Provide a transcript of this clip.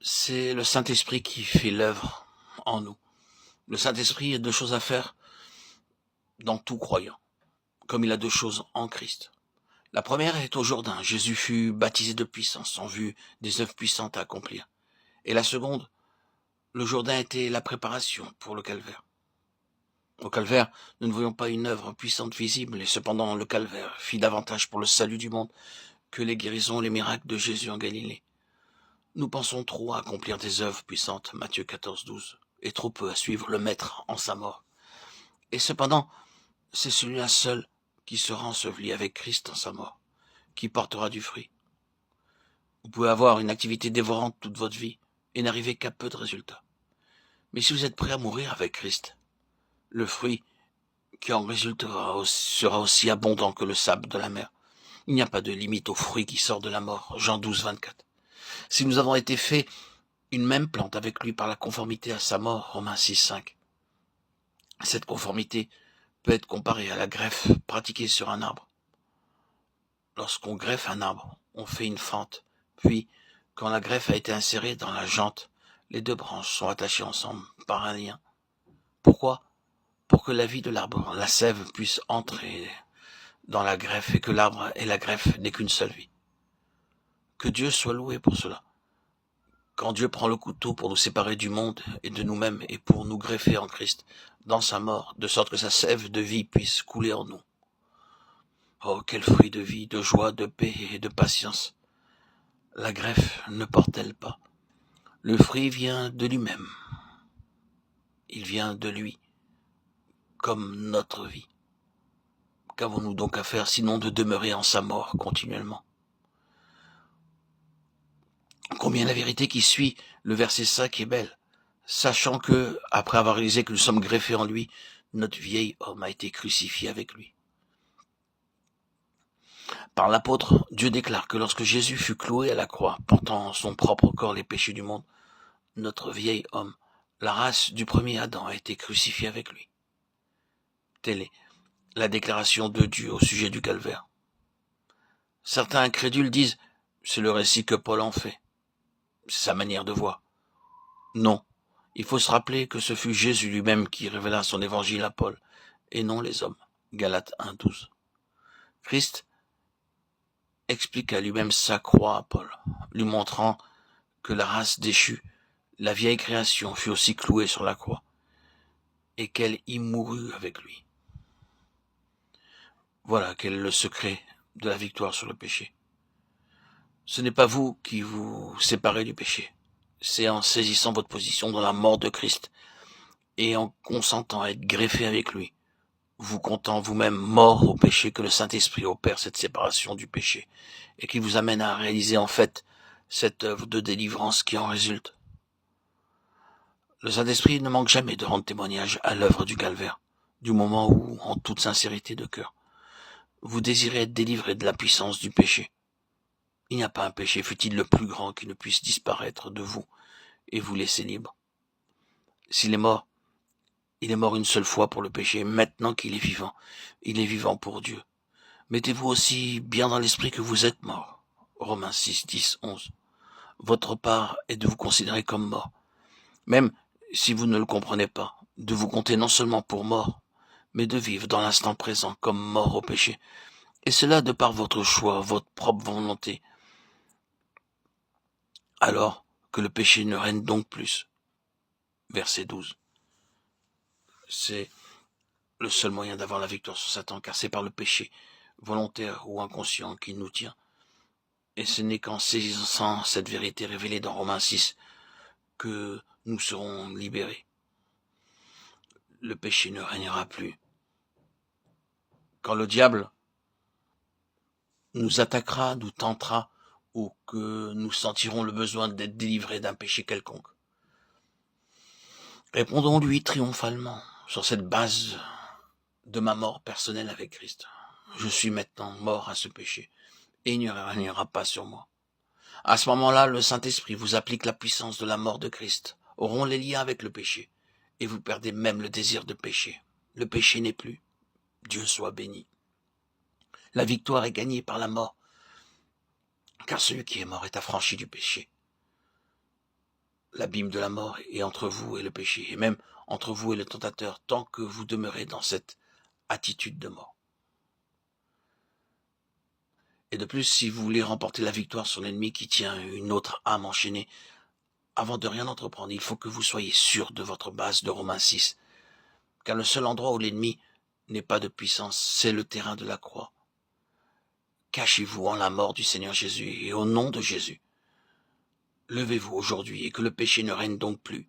C'est le Saint-Esprit qui fait l'œuvre en nous. Le Saint-Esprit a deux choses à faire dans tout croyant, comme il a deux choses en Christ. La première est au Jourdain. Jésus fut baptisé de puissance en vue des œuvres puissantes à accomplir. Et la seconde, le Jourdain était la préparation pour le calvaire. Au calvaire, nous ne voyons pas une œuvre puissante visible, et cependant le calvaire fit davantage pour le salut du monde que les guérisons et les miracles de Jésus en Galilée. Nous pensons trop à accomplir des œuvres puissantes, Matthieu 14, 12, et trop peu à suivre le Maître en sa mort. Et cependant, c'est celui-là seul qui sera enseveli avec Christ en sa mort, qui portera du fruit. Vous pouvez avoir une activité dévorante toute votre vie et n'arriver qu'à peu de résultats. Mais si vous êtes prêt à mourir avec Christ, le fruit qui en résultera sera aussi abondant que le sable de la mer. Il n'y a pas de limite au fruit qui sort de la mort, Jean 12, 24. Si nous avons été faits une même plante avec lui par la conformité à sa mort, Romains 6, 5. Cette conformité peut être comparée à la greffe pratiquée sur un arbre. Lorsqu'on greffe un arbre, on fait une fente, puis, quand la greffe a été insérée dans la jante, les deux branches sont attachées ensemble par un lien. Pourquoi ? Pour que la vie de l'arbre, la sève, puisse entrer dans la greffe et que l'arbre et la greffe n'aient qu'une seule vie. Que Dieu soit loué pour cela. Quand Dieu prend le couteau pour nous séparer du monde et de nous-mêmes et pour nous greffer en Christ, dans sa mort, de sorte que sa sève de vie puisse couler en nous. Oh, quel fruit de vie, de joie, de paix et de patience. La greffe ne porte-t-elle pas? Le fruit vient de lui-même. Il vient de lui, comme notre vie. Qu'avons-nous donc à faire sinon de demeurer en sa mort continuellement? Combien la vérité qui suit le verset 5 est belle, sachant que, après avoir réalisé que nous sommes greffés en lui, notre vieil homme a été crucifié avec lui. Par l'apôtre, Dieu déclare que lorsque Jésus fut cloué à la croix, portant en son propre corps les péchés du monde, notre vieil homme, la race du premier Adam, a été crucifiée avec lui. Telle est la déclaration de Dieu au sujet du calvaire. Certains incrédules disent, c'est le récit que Paul en fait. C'est sa manière de voir. Non, il faut se rappeler que ce fut Jésus lui-même qui révéla son évangile à Paul, et non les hommes. Galates 1, 12. Christ expliqua lui-même sa croix à Paul, lui montrant que la race déchue, la vieille création, fut aussi clouée sur la croix, et qu'elle y mourut avec lui. Voilà quel est le secret de la victoire sur le péché. Ce n'est pas vous qui vous séparez du péché, c'est en saisissant votre position dans la mort de Christ, et en consentant à être greffé avec lui, vous comptant vous-même mort au péché, que le Saint-Esprit opère cette séparation du péché, et qui vous amène à réaliser en fait cette œuvre de délivrance qui en résulte. Le Saint-Esprit ne manque jamais de rendre témoignage à l'œuvre du calvaire, du moment où, en toute sincérité de cœur, vous désirez être délivré de la puissance du péché. Il n'y a pas un péché, fût-il le plus grand, qui ne puisse disparaître de vous et vous laisser libre. S'il est mort, il est mort une seule fois pour le péché. Maintenant qu'il est vivant pour Dieu. Mettez-vous aussi bien dans l'esprit que vous êtes mort. Romains 6, 10, 11. Votre part est de vous considérer comme mort. Même si vous ne le comprenez pas, de vous compter non seulement pour mort, mais de vivre dans l'instant présent comme mort au péché. Et cela de par votre choix, votre propre volonté. Alors que le péché ne règne donc plus. Verset 12. C'est le seul moyen d'avoir la victoire sur Satan, car c'est par le péché, volontaire ou inconscient, qu'il nous tient. Et ce n'est qu'en saisissant cette vérité révélée dans Romains 6 que nous serons libérés. Le péché ne régnera plus. Quand le diable nous attaquera, nous tentera, ou que nous sentirons le besoin d'être délivrés d'un péché quelconque, répondons-lui triomphalement sur cette base de ma mort personnelle avec Christ. Je suis maintenant mort à ce péché, et il ne régnera pas sur moi. À ce moment-là, le Saint-Esprit vous applique la puissance de la mort de Christ, auront les liens avec le péché, et vous perdez même le désir de pécher. Le péché n'est plus. Dieu soit béni. La victoire est gagnée par la mort, car celui qui est mort est affranchi du péché. l'abîme de la mort est entre vous et le péché, et même entre vous et le tentateur, tant que vous demeurez dans cette attitude de mort. Et de plus, si vous voulez remporter la victoire sur l'ennemi qui tient une autre âme enchaînée, avant de rien entreprendre, il faut que vous soyez sûr de votre base de Romains 6, car le seul endroit où l'ennemi n'est pas de puissance, c'est le terrain de la croix. Cachez-vous en la mort du Seigneur Jésus et au nom de Jésus. Levez-vous aujourd'hui et que le péché ne règne donc plus.